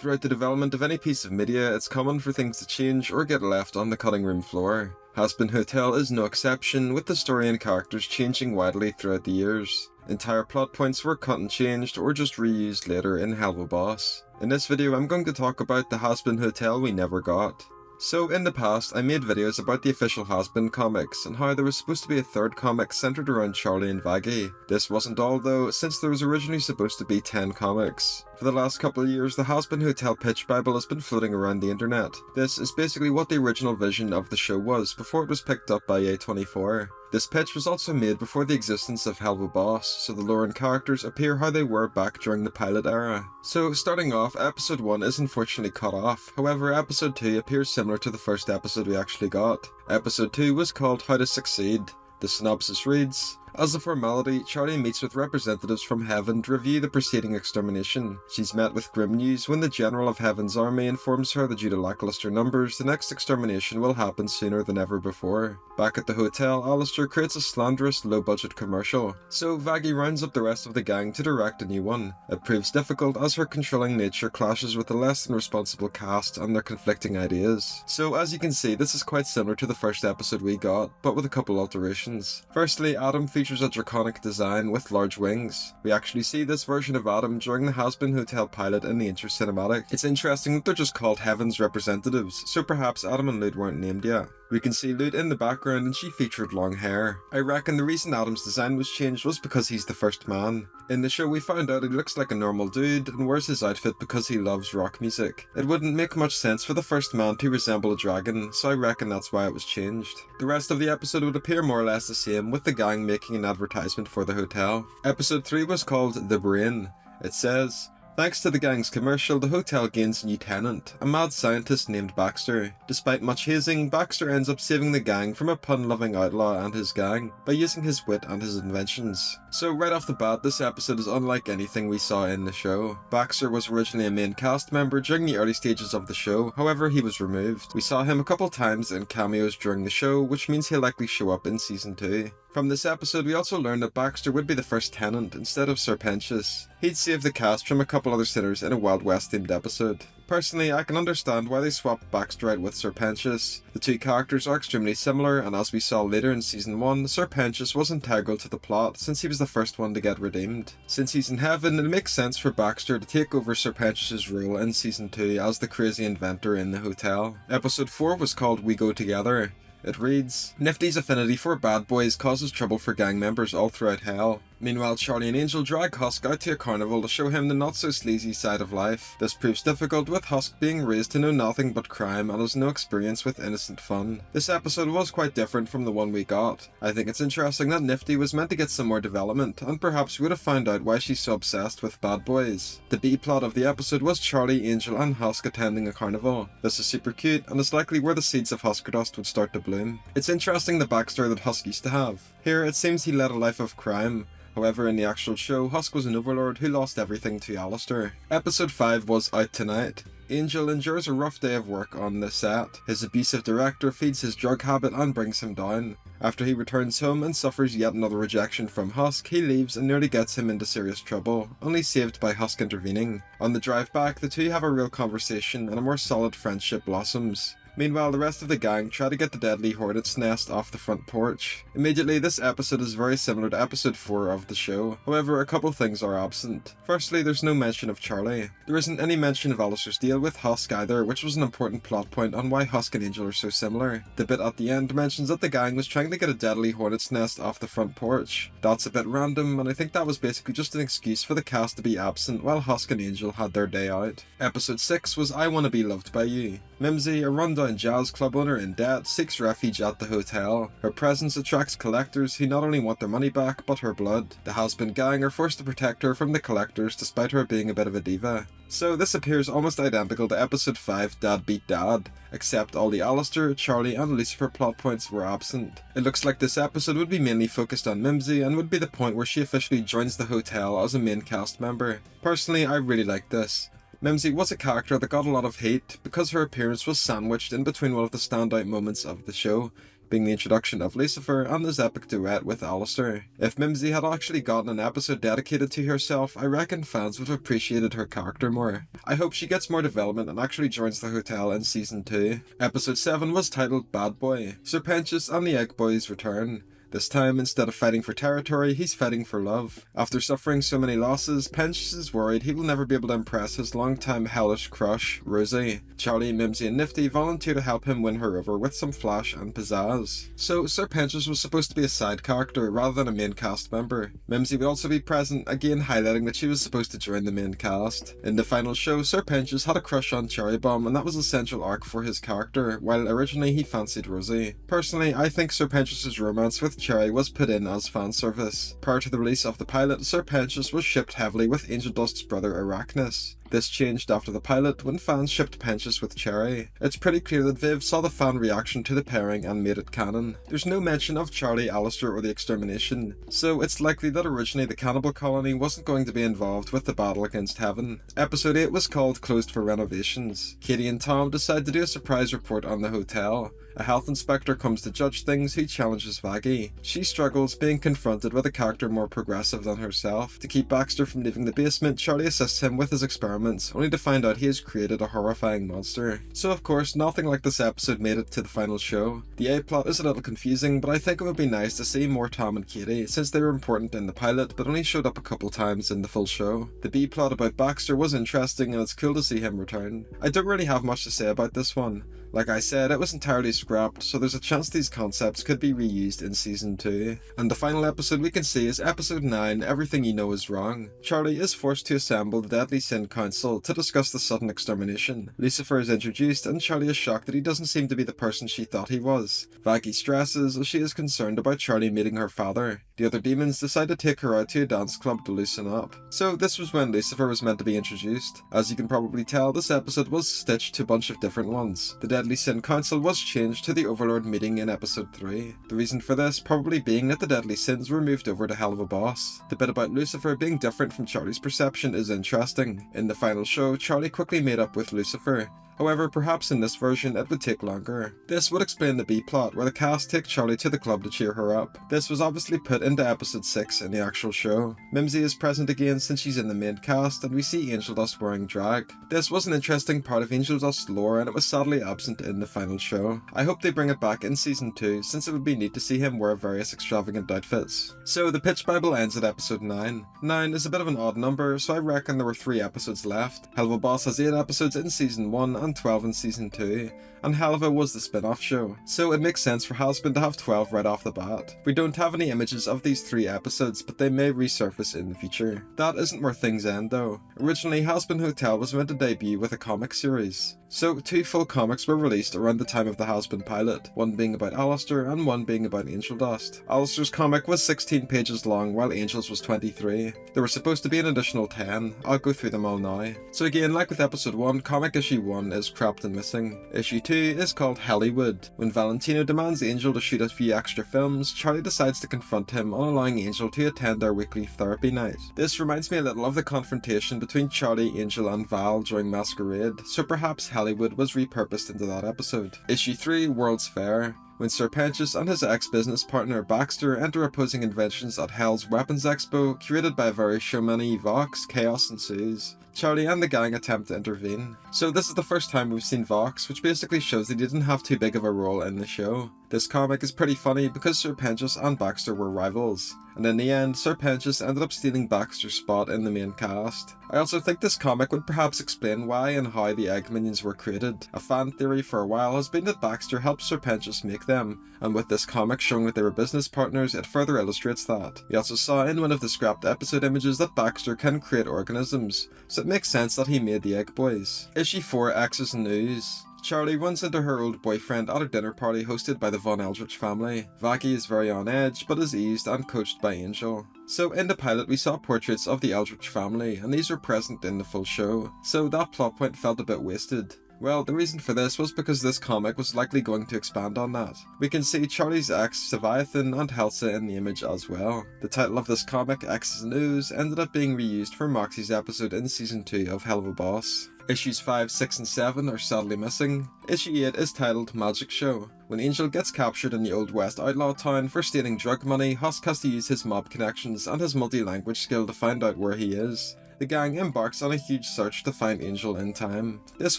Throughout the development of any piece of media, it's common for things to change or get left on the cutting room floor. Hazbin Hotel is no exception, with the story and characters changing widely throughout the years. Entire plot points were cut and changed or just reused later in helluva. In this video I'm going to talk about the Hazbin Hotel we never got. So in the past I made videos about the official Hazbin comics and how there was supposed to be a third comic centered around Charlie and Vaggie. This wasn't all though, since there was originally supposed to be 10 comics. For the last couple of years, the Hazbin Hotel pitch bible has been floating around the internet. This is basically what the original vision of the show was before it was picked up by A24. This pitch was also made before the existence of helluva, so the lore and characters appear how they were back during the pilot era. So starting off, episode 1 is unfortunately cut off, however episode 2 appears similar to the first episode we actually got. Episode 2 was called How to Succeed. The synopsis reads: as a formality, Charlie meets with representatives from Heaven to review the preceding extermination. She's met with grim news when the General of Heaven's army informs her that due to lackluster numbers, the next extermination will happen sooner than ever before. Back at the hotel, Alistair creates a slanderous, low-budget commercial, so Vaggie rounds up the rest of the gang to direct a new one. It proves difficult as her controlling nature clashes with the less than responsible cast and their conflicting ideas. So as you can see, this is quite similar to the first episode we got, but with a couple alterations. Firstly, Adam features a draconic design with large wings. We actually see this version of Adam during the Hazbin Hotel pilot in the intro cinematic. It's interesting that they're just called Heaven's representatives, so perhaps Adam and Lud weren't named yet. We can see Lud in the background and she featured long hair. I reckon the reason Adam's design was changed was because he's the first man. In the show we found out he looks like a normal dude and wears his outfit because he loves rock music. It wouldn't make much sense for the first man to resemble a dragon, so I reckon that's why it was changed. The rest of the episode would appear more or less the same, with the gang making an advertisement for the hotel. Episode 3 was called The Brain. It says: thanks to the gang's commercial, the hotel gains a new tenant, a mad scientist named Baxter. Despite much hazing, Baxter ends up saving the gang from a pun-loving outlaw and his gang by using his wit and his inventions. So right off the bat, this episode is unlike anything we saw in the show. Baxter was originally a main cast member during the early stages of the show, however he was removed. We saw him a couple times in cameos during the show, which means he'll likely show up in season 2. From this episode we also learned that Baxter would be the first tenant instead of Serpentius. He'd save the cast from a couple other sinners in a Wild West themed episode. Personally, I can understand why they swapped Baxter out with Serpentius. The two characters are extremely similar, and as we saw later in season 1, Serpentius was integral to the plot since he was the first one to get redeemed. Since he's in heaven, it makes sense for Baxter to take over Serpentius' role in season 2 as the crazy inventor in the hotel. Episode 4 was called We Go Together. It reads: Nifty's affinity for bad boys causes trouble for gang members all throughout hell. Meanwhile, Charlie and Angel drag Husk out to a carnival to show him the not-so-sleazy side of life. This proves difficult, with Husk being raised to know nothing but crime and has no experience with innocent fun. This episode was quite different from the one we got. I think it's interesting that Nifty was meant to get some more development, and perhaps we would have found out why she's so obsessed with bad boys. The B-plot of the episode was Charlie, Angel and Husk attending a carnival. This is super cute, and it's likely where the seeds of Husker Dust would start to bloom. It's interesting the backstory that Husk used to have. Here, it seems he led a life of crime. However, in the actual show, Husk was an overlord who lost everything to Alistair. Episode 5 was Out Tonight. Angel endures a rough day of work on the set. His abusive director feeds his drug habit and brings him down. After he returns home and suffers yet another rejection from Husk, he leaves and nearly gets him into serious trouble, only saved by Husk intervening. On the drive back, the two have a real conversation and a more solid friendship blossoms. Meanwhile, the rest of the gang try to get the deadly hornet's nest off the front porch. Immediately, this episode is very similar to episode 4 of the show. However, a couple things are absent. Firstly, there's no mention of Charlie. There isn't any mention of Alistair's deal with Husk either, which was an important plot point on why Husk and Angel are so similar. The bit at the end mentions that the gang was trying to get a deadly hornet's nest off the front porch. That's a bit random, and I think that was basically just an excuse for the cast to be absent while Husk and Angel had their day out. Episode 6 was I Wanna Be Loved By You. Mimsy, a rundown jazz club owner in debt, seeks refuge at the hotel. Her presence attracts collectors who not only want their money back, but her blood. The Hazbin gang are forced to protect her from the collectors despite her being a bit of a diva. So this appears almost identical to episode 5 Dad Beat Dad, except all the Alistair, Charlie and Lucifer plot points were absent. It looks like this episode would be mainly focused on Mimsy and would be the point where she officially joins the hotel as a main cast member. Personally, I really like this. Mimsy was a character that got a lot of hate because her appearance was sandwiched in between one of the standout moments of the show, being the introduction of Lucifer and his epic duet with Alistair. If Mimsy had actually gotten an episode dedicated to herself, I reckon fans would have appreciated her character more. I hope she gets more development and actually joins the hotel in season 2. Episode 7 was titled Bad Boy. Serpentius and the Egg Boys return. This time, instead of fighting for territory, he's fighting for love. After suffering so many losses, Pentious is worried he will never be able to impress his longtime hellish crush, Rosie. Charlie, Mimsy and Nifty volunteer to help him win her over with some flash and pizzazz. So, Serpentious was supposed to be a side character rather than a main cast member. Mimsy would also be present, again highlighting that she was supposed to join the main cast. In the final show, Serpentious had a crush on Cherry Bomb, and that was a central arc for his character, while originally he fancied Rosie. Personally, I think Serpentious' romance with Cherry was put in as fan service. Prior to the release of the pilot, Serpentious was shipped heavily with Angel Dust's brother Arachnus. This changed after the pilot when fans shipped Pentious with Cherry. It's pretty clear that Viv saw the fan reaction to the pairing and made it canon. There's no mention of Charlie, Alistair or the extermination, so it's likely that originally the cannibal colony wasn't going to be involved with the battle against Heaven. Episode 8 was called Closed for Renovations. Katie and Tom decide to do a surprise report on the hotel. A health inspector comes to judge things who challenges Vaggie. She struggles, being confronted with a character more progressive than herself. To keep Baxter from leaving the basement, Charlie assists him with his experiments, only to find out he has created a horrifying monster. So of course, nothing like this episode made it to the final show. The A-plot is a little confusing, but I think it would be nice to see more Tom and Katie, since they were important in the pilot but only showed up a couple times in the full show. The B-plot about Baxter was interesting and it's cool to see him return. I don't really have much to say about this one. Like I said, it was entirely scrapped, so there's a chance these concepts could be reused in season 2. And the final episode we can see is episode 9, Everything You Know Is Wrong. Charlie is forced to assemble the Deadly Sin Council to discuss the sudden extermination. Lucifer is introduced and Charlie is shocked that he doesn't seem to be the person she thought he was. Vaggie stresses as she is concerned about Charlie meeting her father. The other demons decide to take her out to a dance club to loosen up. So this was when Lucifer was meant to be introduced. As you can probably tell, this episode was stitched to a bunch of different ones. The Deadly Sin Council was changed to the Overlord meeting in episode 3. The reason for this probably being that the Deadly Sins were moved over to Helluva Boss. The bit about Lucifer being different from Charlie's perception is interesting. In the final show, Charlie quickly made up with Lucifer. However, perhaps in this version it would take longer. This would explain the B-plot, where the cast take Charlie to the club to cheer her up. This was obviously put into episode 6 in the actual show. Mimsy is present again since she's in the main cast, and we see Angel Dust wearing drag. This was an interesting part of Angel Dust's lore, and it was sadly absent in the final show. I hope they bring it back in season 2, since it would be neat to see him wear various extravagant outfits. So the pitch bible ends at episode 9. 9 is a bit of an odd number, so I reckon there were 3 episodes left. Helluva Boss has 8 episodes in season 1 and 12 in season 2, and Helluva was the spin-off show, so it makes sense for Hazbin to have 12 right off the bat. We don't have any images of these 3 episodes, but they may resurface in the future. That isn't where things end though. Originally, Hazbin Hotel was meant to debut with a comic series. So 2 full comics were released around the time of the Hazbin pilot, one being about Alistair and one being about Angel Dust. Alistair's comic was 16 pages long while Angel's was 23. There were supposed to be an additional 10, I'll go through them all now. So again, like with episode 1, comic issue 1 is cropped and missing. Issue 2 is called Hollywood. When Valentino demands Angel to shoot a few extra films, Charlie decides to confront him on allowing Angel to attend their weekly therapy night. This reminds me a little of the confrontation between Charlie, Angel and Val during Masquerade, so perhaps Hollywood was repurposed into that episode. Issue 3, World's Fair. When Serpentious and his ex-business partner Baxter enter opposing inventions at Hell's Weapons Expo, curated by very showmany Vox, chaos ensues. Charlie and the gang attempt to intervene. So this is the first time we've seen Vox, which basically shows they didn't have too big of a role in the show. This comic is pretty funny because Serpentious and Baxter were rivals, and in the end, Serpentious ended up stealing Baxter's spot in the main cast. I also think this comic would perhaps explain why and how the Egg Minions were created. A fan theory for a while has been that Baxter helped Serpentious make them, and with this comic showing that they were business partners, it further illustrates that. We also saw in one of the scrapped episode images that Baxter can create organisms, so it makes sense that he made the Egg Boys. Issue 4, X's News. Charlie runs into her old boyfriend at a dinner party hosted by the Von Eldritch family. Vaggie is very on edge, but is eased and coached by Angel. So in the pilot we saw portraits of the Eldritch family, and these were present in the full show, so that plot point felt a bit wasted. Well, the reason for this was because this comic was likely going to expand on that. We can see Charlie's ex, Leviathan, and Helsa in the image as well. The title of this comic, X's News, ended up being reused for Moxie's episode in season 2 of Helluva Boss. Issues 5, 6 and 7 are sadly missing. Issue 8 is titled Magic Show. When Angel gets captured in the Old West outlaw town for stealing drug money, Husk has to use his mob connections and his multi-language skill to find out where he is. The gang embarks on a huge search to find Angel in time. This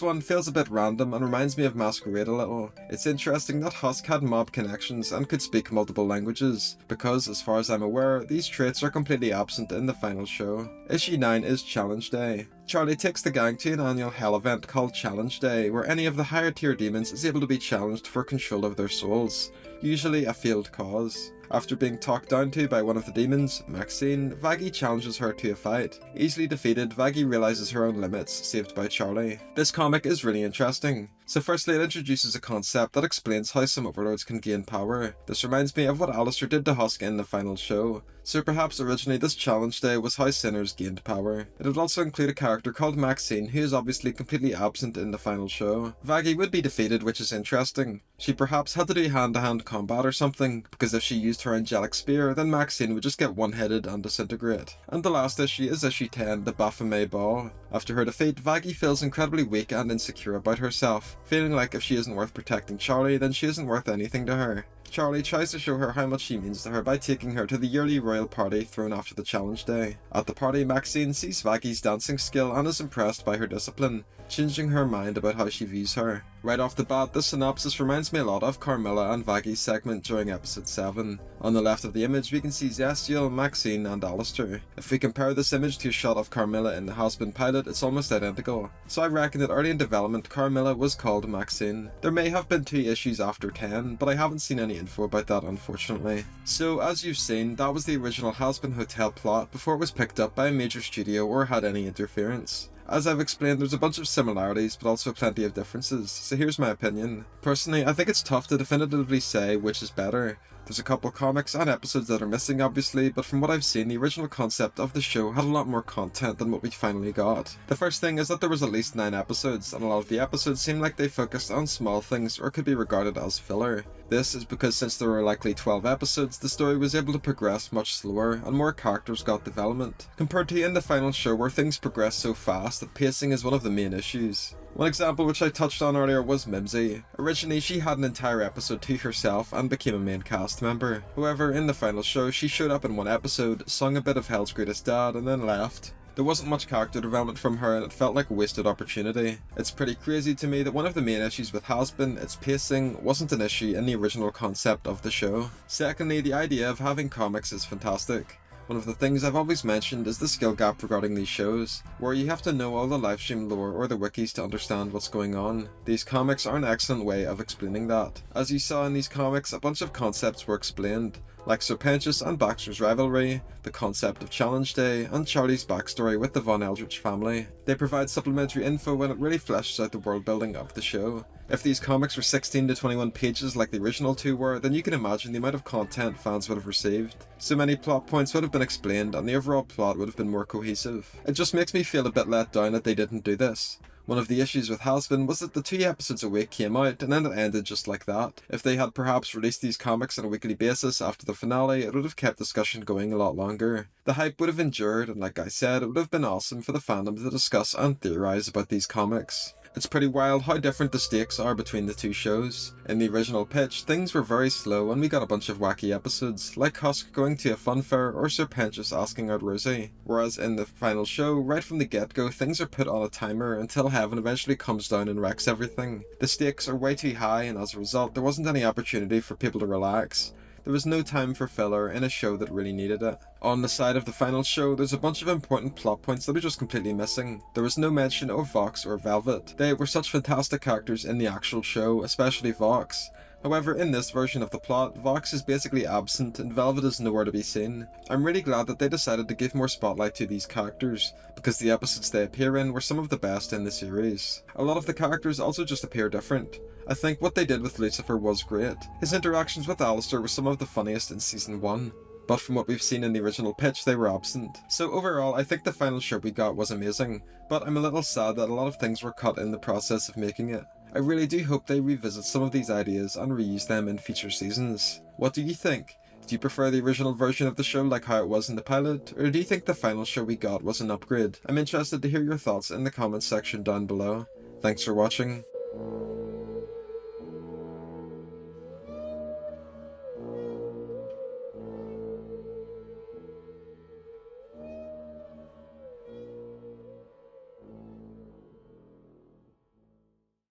one feels a bit random and reminds me of Masquerade a little. It's interesting that Husk had mob connections and could speak multiple languages, because as far as I'm aware, these traits are completely absent in the final show. Issue 9 is Challenge Day. Charlie takes the gang to an annual hell event called Challenge Day, where any of the higher tier demons is able to be challenged for control of their souls, usually a failed cause. After being talked down to by one of the demons, Maxine, Vaggie challenges her to a fight. Easily defeated, Vaggie realises her own limits, saved by Charlie. This comic is really interesting. So firstly, it introduces a concept that explains how some overlords can gain power. This reminds me of what Alistair did to Husk in the final show. So perhaps originally this challenge day was how sinners gained power. It would also include a character called Maxine, who is obviously completely absent in the final show. Vaggie would be defeated, which is interesting. She perhaps had to do hand-to-hand combat or something, because if she used her angelic spear, then Maxine would just get one-headed and disintegrate. And the last issue is issue 10, the Baphomet Ball. After her defeat, Vaggie feels incredibly weak and insecure about herself, feeling like if she isn't worth protecting Charlie, then she isn't worth anything to her. Charlie tries to show her how much she means to her by taking her to the yearly royal party thrown after the challenge day. At the party, Maxine sees Vaggie's dancing skill and is impressed by her discipline, changing her mind about how she views her. Right off the bat, this synopsis reminds me a lot of Carmilla and Vaggie's segment during episode 7. On the left of the image we can see Zestial, Maxine and Alistair. If we compare this image to a shot of Carmilla in the Hazbin pilot, it's almost identical. So I reckon that early in development Carmilla was called Maxine. There may have been 2 issues after 10, but I haven't seen any info about that unfortunately. So as you've seen, that was the original Hazbin Hotel plot before it was picked up by a major studio or had any interference. As I've explained, there's a bunch of similarities but also plenty of differences, so here's my opinion. Personally, I think it's tough to definitively say which is better. There's a couple comics and episodes that are missing obviously, but from what I've seen, the original concept of the show had a lot more content than what we finally got. The first thing is that there was at least 9 episodes, and a lot of the episodes seem like they focused on small things or could be regarded as filler. This is because since there were likely 12 episodes, the story was able to progress much slower and more characters got development, compared to in the final show where things progress so fast that pacing is one of the main issues. One example which I touched on earlier was Mimsy. Originally she had an entire episode to herself and became a main cast member. However, in the final show she showed up in one episode, sung a bit of Hell's Greatest Dad and then left. There wasn't much character development from her and it felt like a wasted opportunity. It's pretty crazy to me that one of the main issues with Hazbin, its pacing, wasn't an issue in the original concept of the show. Secondly, the idea of having comics is fantastic. One of the things I've always mentioned is the skill gap regarding these shows, where you have to know all the livestream lore or the wikis to understand what's going on. These comics are an excellent way of explaining that. As you saw in these comics, a bunch of concepts were explained, like Serpentius and Baxter's rivalry, the concept of Challenge Day, and Charlie's backstory with the Von Eldritch family. They provide supplementary info and it really fleshes out the world building of the show. If these comics were 16 to 21 pages like the original 2 were, then you can imagine the amount of content fans would have received. So many plot points would have been explained and the overall plot would have been more cohesive. It just makes me feel a bit let down that they didn't do this. One of the issues with Hazbin was that the 2 episodes a week came out and then it ended just like that. If they had perhaps released these comics on a weekly basis after the finale, it would have kept discussion going a lot longer. The hype would have endured and like I said, it would have been awesome for the fandom to discuss and theorise about these comics. It's pretty wild how different the stakes are between the 2 shows. In the original pitch, things were very slow and we got a bunch of wacky episodes, like Husk going to a fun fair or Serpentius asking out Rosie. Whereas in the final show, right from the get-go, things are put on a timer until heaven eventually comes down and wrecks everything. The stakes are way too high and as a result, there wasn't any opportunity for people to relax. There was no time for filler in a show that really needed it. On the side of the final show, there's a bunch of important plot points that are just completely missing. There was no mention of Vox or Velvet. They were such fantastic characters in the actual show, especially Vox. However, in this version of the plot, Vox is basically absent and Velvet is nowhere to be seen. I'm really glad that they decided to give more spotlight to these characters, because the episodes they appear in were some of the best in the series. A lot of the characters also just appear different. I think what they did with Lucifer was great. His interactions with Alistair were some of the funniest in season 1. But from what we've seen in the original pitch, they were absent. So overall, I think the final show we got was amazing, but I'm a little sad that a lot of things were cut in the process of making it. I really do hope they revisit some of these ideas and reuse them in future seasons. What do you think? Do you prefer the original version of the show like how it was in the pilot, or do you think the final show we got was an upgrade? I'm interested to hear your thoughts in the comments section down below. Thanks for watching.